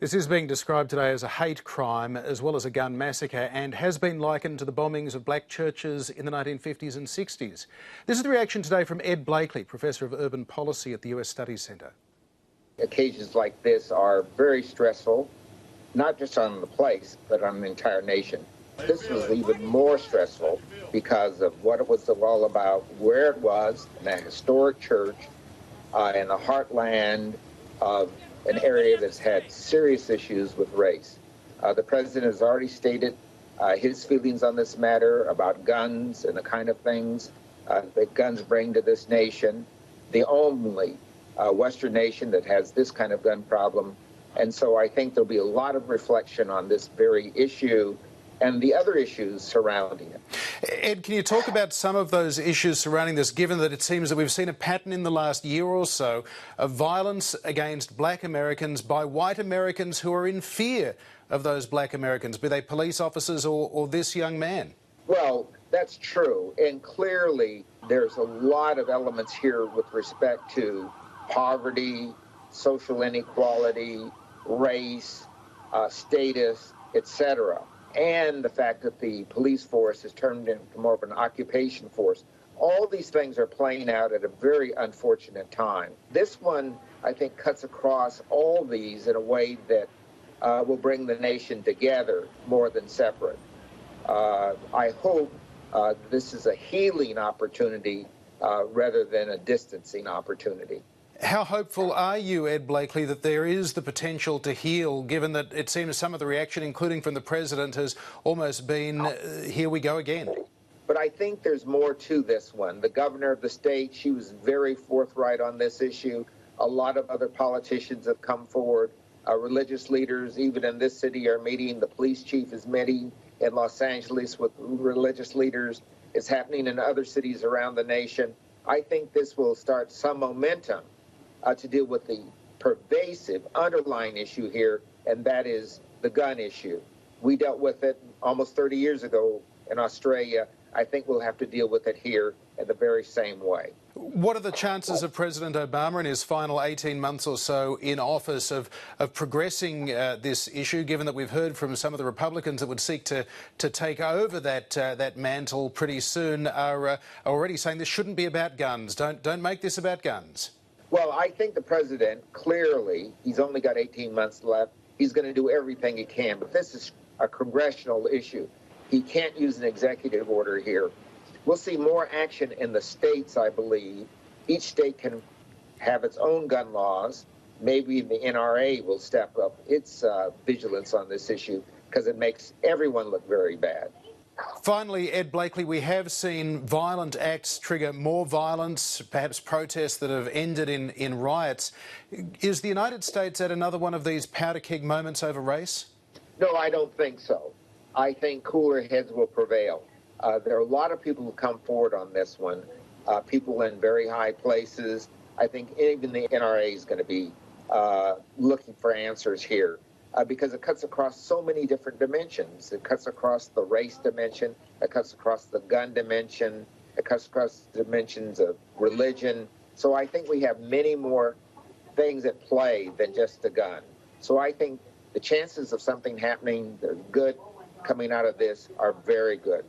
This is being described today as a hate crime as well as a gun massacre and has been likened to the bombings of black churches in the 1950s and 60s. This is the reaction today from Ed Blakely, Professor of Urban Policy at the US Studies Centre. Occasions like this are very stressful, not just on the place, but on the entire nation. This was even more stressful because of what it was all about, where it was, in a historic church, in the heartland of an area that's had serious issues with race. The president has already stated his feelings on this matter about guns and the kind of things that guns bring to this nation, the only Western nation that has this kind of gun problem. And so I think there'll be a lot of reflection on this very issue and the other issues surrounding it. Ed, can you talk about some of those issues surrounding this, given that it seems that we've seen a pattern in the last year or so of violence against black Americans by white Americans who are in fear of those black Americans, be they police officers or this young man? Well, that's true. And clearly there's a lot of elements here with respect to poverty, social inequality, race, status, etc. And the fact that the police force has turned into more of an occupation force. All these things are playing out at a very unfortunate time. This one, I think, cuts across all these in a way that will bring the nation together more than separate. I hope this is a healing opportunity rather than a distancing opportunity. How hopeful are you, Ed Blakely, that there is the potential to heal, given that it seems some of the reaction, including from the president, has almost been, here we go again? But I think there's more to this one. The governor of the state, she was very forthright on this issue. A lot of other politicians have come forward. Religious leaders, even in this city, are meeting. The police chief is meeting in Los Angeles with religious leaders. It's happening in other cities around the nation. I think this will start some momentum to deal with the pervasive underlying issue here, and that is the gun issue. We dealt with it almost 30 years ago in Australia. I think we'll have to deal with it here in the very same way. What are the chances of President Obama in his final 18 months or so in office of progressing this issue, given that we've heard from some of the Republicans that would seek to take over that mantle pretty soon are already saying this shouldn't be about guns. Don't make this about guns. Well, I think the president, clearly, he's only got 18 months left. He's going to do everything he can. But this is a congressional issue. He can't use an executive order here. We'll see more action in the states, I believe. Each state can have its own gun laws. Maybe the NRA will step up its vigilance on this issue because it makes everyone look very bad. Finally, Ed Blakely, we have seen violent acts trigger more violence, perhaps protests that have ended in riots. Is the United States at another one of these powder keg moments over race? No, I don't think so. I think cooler heads will prevail. There are a lot of people who come forward on this one, people in very high places. I think even the NRA is going to be looking for answers here. Because it cuts across so many different dimensions. It cuts across the race dimension, it cuts across the gun dimension, it cuts across the dimensions of religion. So I think we have many more things at play than just the gun. So I think the chances of something happening that's good coming out of this are very good.